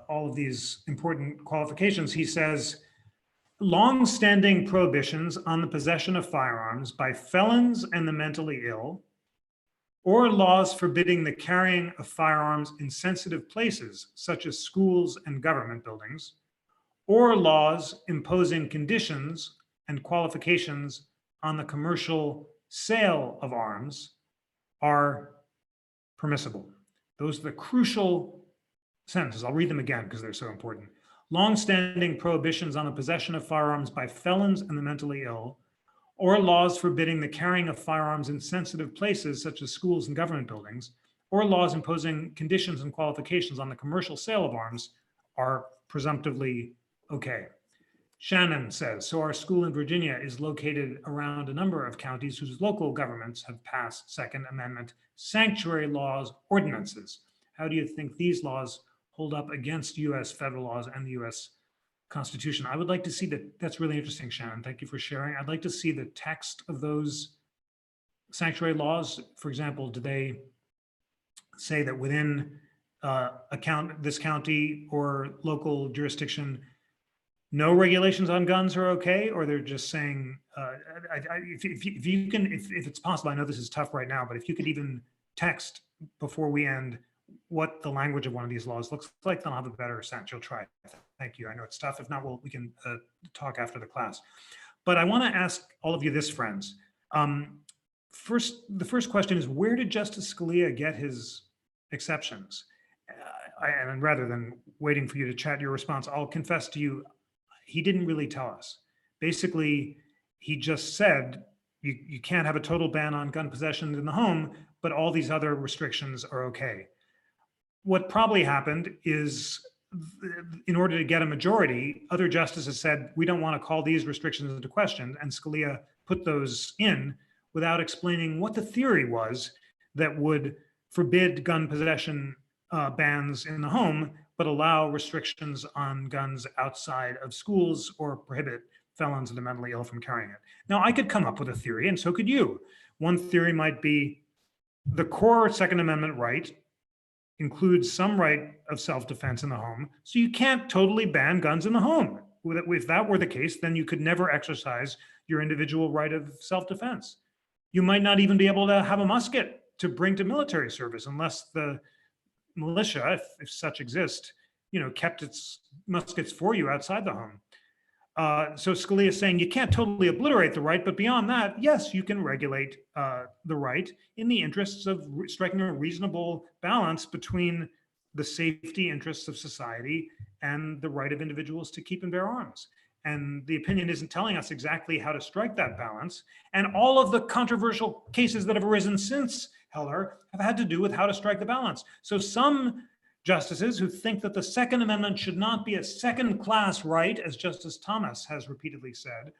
all of these important qualifications, he says, long-standing prohibitions on the possession of firearms by felons and the mentally ill, or laws forbidding the carrying of firearms in sensitive places, such as schools and government buildings, or laws imposing conditions and qualifications on the commercial sale of arms, are permissible. Those are the crucial sentences. I'll read them again because they're so important. Long-standing prohibitions on the possession of firearms by felons and the mentally ill, or laws forbidding the carrying of firearms in sensitive places such as schools and government buildings, or laws imposing conditions and qualifications on the commercial sale of arms, are presumptively okay. Shannon says, so our school in Virginia is located around a number of counties whose local governments have passed Second Amendment sanctuary laws ordinances. How do you think these laws hold up against US federal laws and the US Constitution. I would like to see that. That's really interesting, Shannon. Thank you for sharing. I'd like to see the text of those sanctuary laws. For example, do they say that within this county or local jurisdiction, no regulations on guns are okay, or they're just saying, if you can, if it's possible, I know this is tough right now, but if you could even text before we end what the language of one of these laws looks like, then I'll have a better sense. You'll try. Thank you. I know it's tough. If not, we can talk after the class. But I want to ask all of you this, friends. The first question is, where did Justice Scalia get his exceptions? And rather than waiting for you to chat your response, I'll confess to you, he didn't really tell us. Basically, he just said, you can't have a total ban on gun possession in the home, but all these other restrictions are okay. What probably happened is, in order to get a majority, other justices said, we don't want to call these restrictions into question, and Scalia put those in without explaining what the theory was that would forbid gun possession bans in the home, but allow restrictions on guns outside of schools or prohibit felons and the mentally ill from carrying it. Now, I could come up with a theory, and so could you. One theory might be the core Second Amendment right includes some right of self-defense in the home, so you can't totally ban guns in the home. If that were the case, then you could never exercise your individual right of self-defense. You might not even be able to have a musket to bring to military service unless the militia, if such exist, kept its muskets for you outside the home. So Scalia is saying you can't totally obliterate the right, but beyond that, yes, you can regulate the right in the interests of striking a reasonable balance between the safety interests of society and the right of individuals to keep and bear arms. And the opinion isn't telling us exactly how to strike that balance. And all of the controversial cases that have arisen since Heller have had to do with how to strike the balance. So some justices who think that the Second Amendment should not be a second-class right, as Justice Thomas has repeatedly said,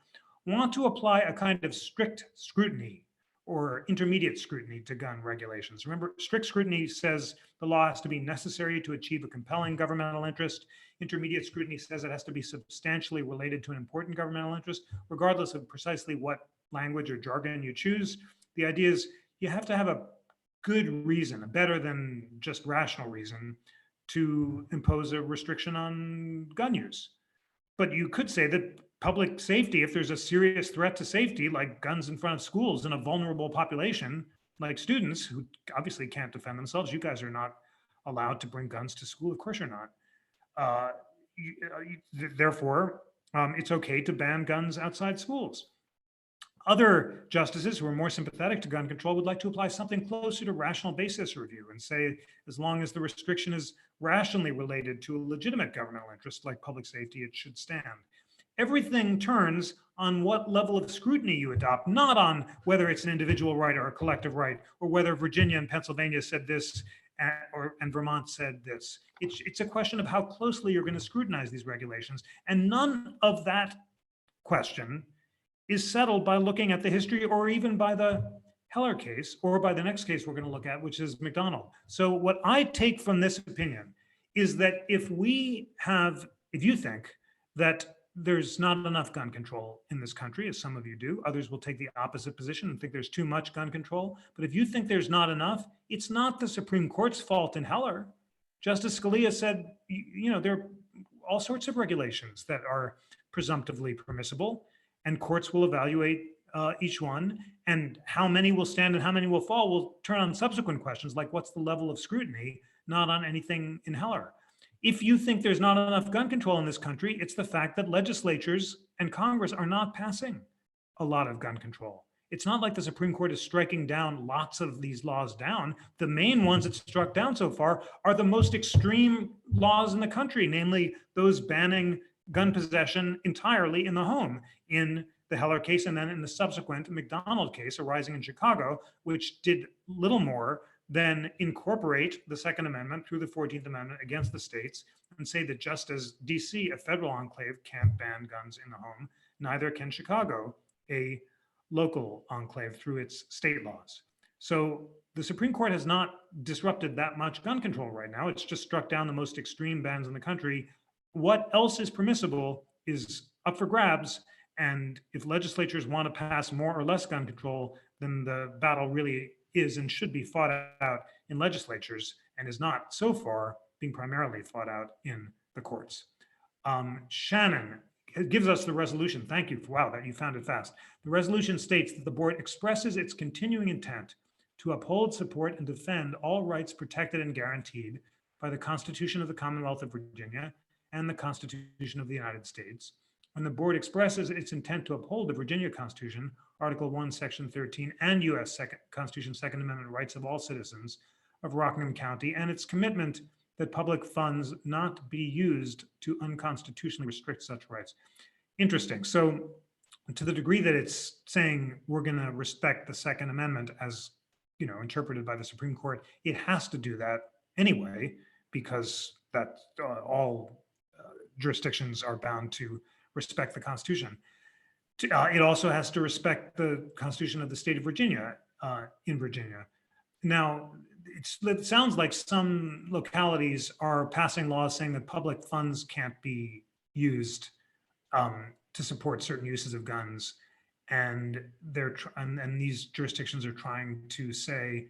want to apply a kind of strict scrutiny or intermediate scrutiny to gun regulations. Remember, strict scrutiny says the law has to be necessary to achieve a compelling governmental interest. Intermediate scrutiny says it has to be substantially related to an important governmental interest, regardless of precisely what language or jargon you choose. The idea is you have to have a good reason, a better than just rational reason, to impose a restriction on gun use. But you could say that public safety, if there's a serious threat to safety, like guns in front of schools in a vulnerable population, like students who obviously can't defend themselves, you guys are not allowed to bring guns to school. Of course you're not. Therefore, it's okay to ban guns outside schools. Other justices who are more sympathetic to gun control would like to apply something closer to rational basis review and say, as long as the restriction is rationally related to a legitimate governmental interest like public safety, it should stand. Everything turns on what level of scrutiny you adopt, not on whether it's an individual right or a collective right, or whether Virginia and Pennsylvania said this and Vermont said this. It's a question of how closely you're going to scrutinize these regulations. And none of that question is settled by looking at the history or even by the Heller case or by the next case we're going to look at, which is McDonald. So what I take from this opinion is that if you think that there's not enough gun control in this country, as some of you do, others will take the opposite position and think there's too much gun control. But if you think there's not enough, it's not the Supreme Court's fault in Heller. Justice Scalia said, there are all sorts of regulations that are presumptively permissible, and courts will evaluate each one, and how many will stand and how many will fall will turn on subsequent questions, like what's the level of scrutiny, not on anything in Heller. If you think there's not enough gun control in this country, it's the fact that legislatures and Congress are not passing a lot of gun control. It's not like the Supreme Court is striking down lots of these laws down. The main ones it struck down so far are the most extreme laws in the country, namely those banning gun possession entirely in the home in the Heller case, and then in the subsequent McDonald case arising in Chicago, which did little more than incorporate the Second Amendment through the 14th Amendment against the states and say that just as DC, a federal enclave, can't ban guns in the home, neither can Chicago, a local enclave, through its state laws. So the Supreme Court has not disrupted that much gun control right now. It's just struck down the most extreme bans in the country what else is permissible is up for grabs. And if legislatures want to pass more or less gun control, then the battle really is and should be fought out in legislatures and is not so far being primarily fought out in the courts. Shannon gives us the resolution. Thank you. Wow, that you found it fast. The resolution states that the board expresses its continuing intent to uphold, support, and defend all rights protected and guaranteed by the Constitution of the Commonwealth of Virginia and the Constitution of the United States. And the board expresses its intent to uphold the Virginia Constitution, Article 1, Section 13, and U.S. Constitution Second Amendment rights of all citizens of Rockingham County, and its commitment that public funds not be used to unconstitutionally restrict such rights. Interesting. So to the degree that it's saying we're going to respect the Second Amendment as, interpreted by the Supreme Court, it has to do that anyway, because that all jurisdictions are bound to respect the Constitution. It also has to respect the Constitution of the state of Virginia in Virginia. Now, it sounds like some localities are passing laws saying that public funds can't be used to support certain uses of guns, and and these jurisdictions are trying to say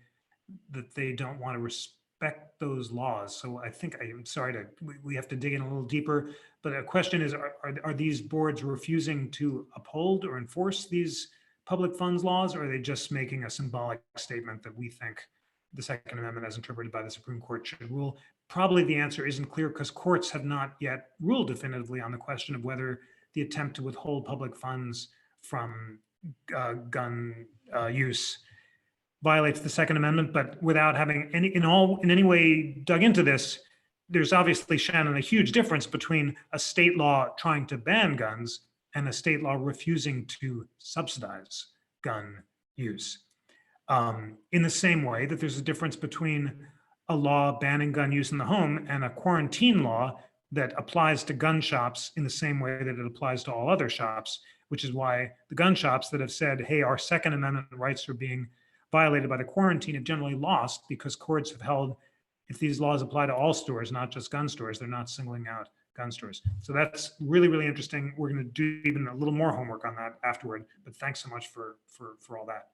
that they don't want to respect those laws. So I think I'm sorry we have to dig in a little deeper. But a question is: are these boards refusing to uphold or enforce these public funds laws, or are they just making a symbolic statement that we think the Second Amendment as interpreted by the Supreme Court should rule? Probably the answer isn't clear because courts have not yet ruled definitively on the question of whether the attempt to withhold public funds from gun use violates the Second Amendment. But without having in any way dug into this, there's obviously, Shannon, a huge difference between a state law trying to ban guns and a state law refusing to subsidize gun use. In the same way that there's a difference between a law banning gun use in the home and a quarantine law that applies to gun shops in the same way that it applies to all other shops, which is why the gun shops that have said, hey, our Second Amendment rights are being violated by the quarantine have generally lost, because courts have held if these laws apply to all stores, not just gun stores, they're not singling out gun stores. So that's really, really interesting. We're going to do even a little more homework on that afterward, but thanks so much for all that.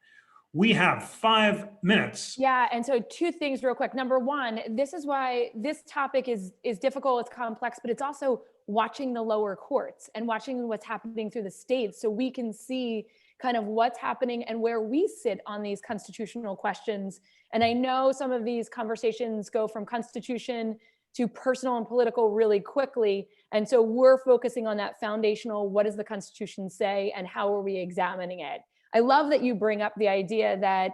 We have 5 minutes. Yeah, and so 2 things real quick. Number one, this is why this topic is difficult, it's complex, but it's also watching the lower courts and watching what's happening through the states so we can see kind of what's happening and where we sit on these constitutional questions. And I know some of these conversations go from constitution to personal and political really quickly. And so we're focusing on that foundational, what does the Constitution say and how are we examining it? I love that you bring up the idea that,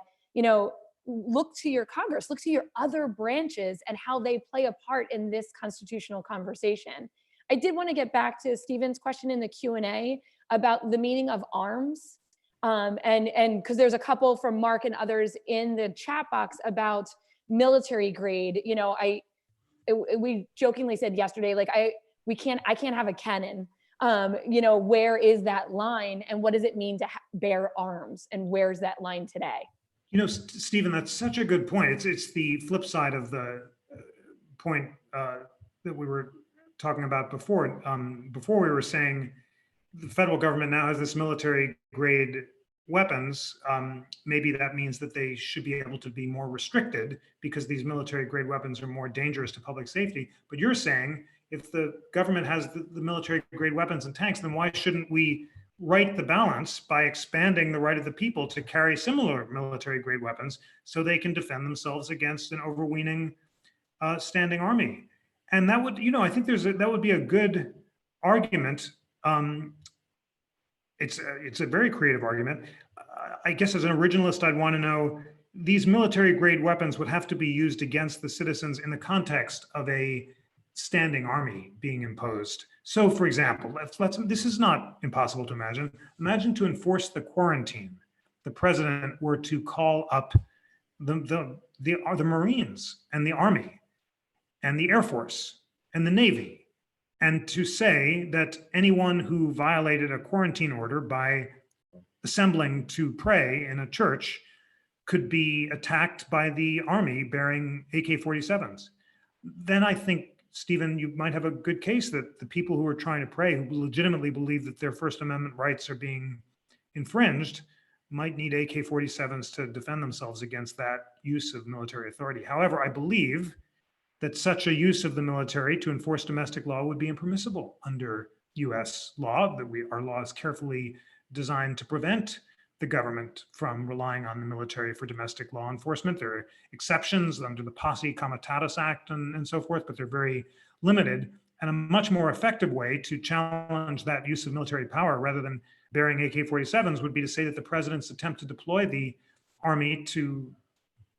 look to your Congress, look to your other branches and how they play a part in this constitutional conversation. I did want to get back to Stephen's question in the Q&A about the meaning of arms. And because there's a couple from Mark and others in the chat box about military grade, we jokingly said yesterday, like I can't have a cannon. Where is that line and what does it mean to bear arms and where's that line today? Stephen, that's such a good point. It's the flip side of the point that we were talking about before. Before we were saying the federal government now has this military grade weapons. Maybe that means that they should be able to be more restricted because these military grade weapons are more dangerous to public safety. But you're saying if the government has the military grade weapons and tanks, then why shouldn't we right the balance by expanding the right of the people to carry similar military grade weapons so they can defend themselves against an overweening standing army? And that would, I think that would be a good argument. It's a very creative argument. I guess as an originalist, I'd want to know these military grade weapons would have to be used against the citizens in the context of a standing army being imposed. So for example, this is not impossible to imagine. Imagine to enforce the quarantine, the president were to call up the Marines and the Army and the Air Force and the Navy, and to say that anyone who violated a quarantine order by assembling to pray in a church could be attacked by the Army bearing AK-47s. Then I think Stephen, you might have a good case that the people who are trying to pray, who legitimately believe that their First Amendment rights are being infringed, might need AK-47s to defend themselves against that use of military authority. However, I believe that such a use of the military to enforce domestic law would be impermissible under US law, that our law is carefully designed to prevent the government from relying on the military for domestic law enforcement. There are exceptions under the Posse Comitatus Act and so forth, but they're very limited. And a much more effective way to challenge that use of military power rather than bearing AK-47s would be to say that the president's attempt to deploy the army to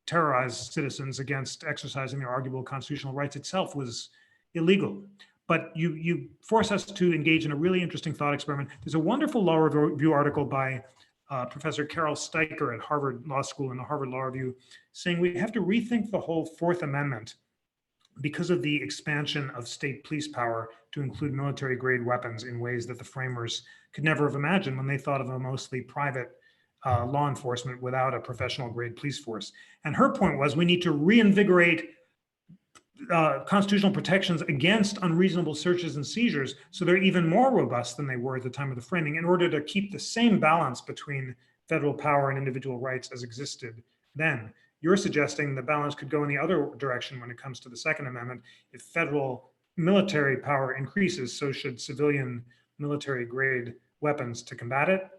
terrorize citizens against exercising their arguable constitutional rights itself was illegal. But you force us to engage in a really interesting thought experiment. There's a wonderful law review article by Professor Carol Steiker at Harvard Law School in the Harvard Law Review saying we have to rethink the whole Fourth Amendment because of the expansion of state police power to include military grade weapons in ways that the framers could never have imagined when they thought of a mostly private law enforcement without a professional grade police force. And her point was we need to reinvigorate constitutional protections against unreasonable searches and seizures so they're even more robust than they were at the time of the framing in order to keep the same balance between federal power and individual rights as existed then. You're suggesting the balance could go in the other direction when it comes to the Second Amendment. If federal military power increases, so should civilian military grade weapons to combat it.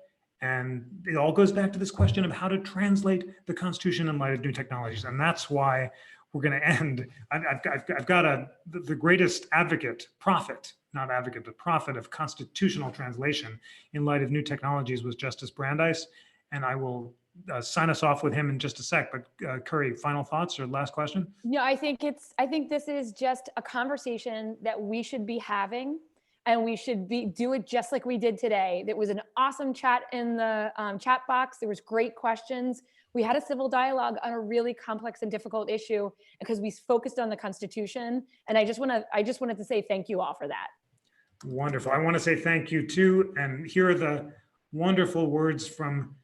And it all goes back to this question of how to translate the Constitution in light of new technologies. And that's why we're going to end. I've got the greatest prophet of constitutional translation in light of new technologies was Justice Brandeis. And I will sign us off with him in just a sec. But Kerry, final thoughts or last question? No, I think this is just a conversation that we should be having, and we should do it just like we did today. It was an awesome chat in the chat box. There was great questions. We had a civil dialogue on a really complex and difficult issue because we focused on the Constitution. And I just wanted to say thank you all for that. Wonderful. I want to say thank you too. And here are the wonderful words from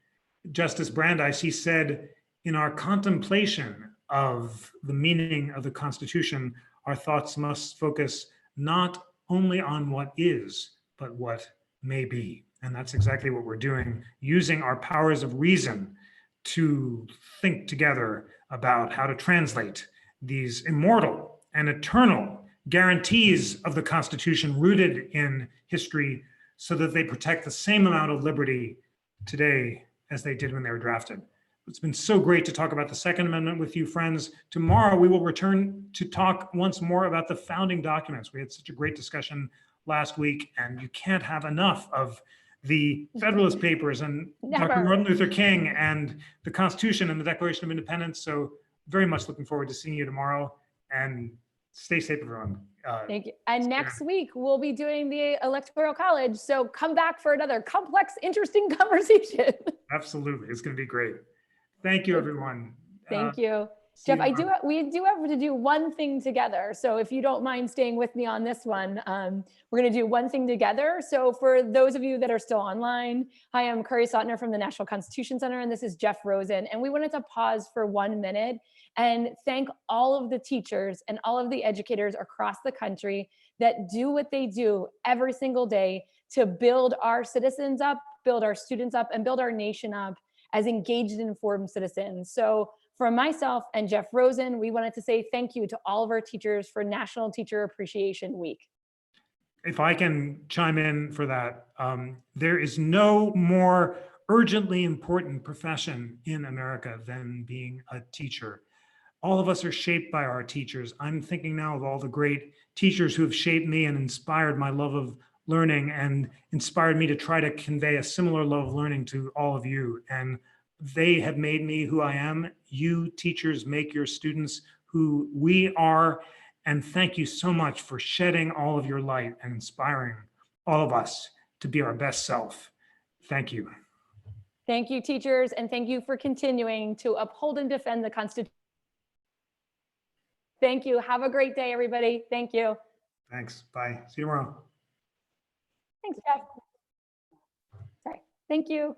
Justice Brandeis. He said, in our contemplation of the meaning of the Constitution, our thoughts must focus not only on what is, but what may be. And that's exactly what we're doing, using our powers of reason to think together about how to translate these immortal and eternal guarantees of the Constitution rooted in history so that they protect the same amount of liberty today as they did when they were drafted. It's been so great to talk about the Second Amendment with you, friends. Tomorrow, we will return to talk once more about the founding documents. We had such a great discussion last week, and you can't have enough of the Federalist Papers and Dr. Martin Luther King and the Constitution and the Declaration of Independence. So very much looking forward to seeing you tomorrow, and stay safe, everyone. Thank you. And next week, we'll be doing the Electoral College. So come back for another complex, interesting conversation. Absolutely. It's going to be great. Thank you, everyone. Thank you. Jeff, we do have to do one thing together. So if you don't mind staying with me on this one, we're going to do one thing together. So for those of you that are still online, hi, I'm Kerry Sautner from the National Constitution Center, and this is Jeff Rosen. And we wanted to pause for 1 minute and thank all of the teachers and all of the educators across the country that do what they do every single day to build our citizens up, build our students up, and build our nation up as engaged and informed citizens. So for myself and Jeff Rosen, we wanted to say thank you to all of our teachers for National Teacher Appreciation Week. If I can chime in for that, there is no more urgently important profession in America than being a teacher. All of us are shaped by our teachers. I'm thinking now of all the great teachers who have shaped me and inspired my love of learning and inspired me to try to convey a similar love of learning to all of you. And they have made me who I am. You teachers make your students who we are. And thank you so much for shedding all of your light and inspiring all of us to be our best self. Thank you. Thank you, teachers. And thank you for continuing to uphold and defend the Constitution. Thank you. Have a great day, everybody. Thank you. Thanks. Bye. See you tomorrow. Thanks, Jeff. Sorry. Thank you.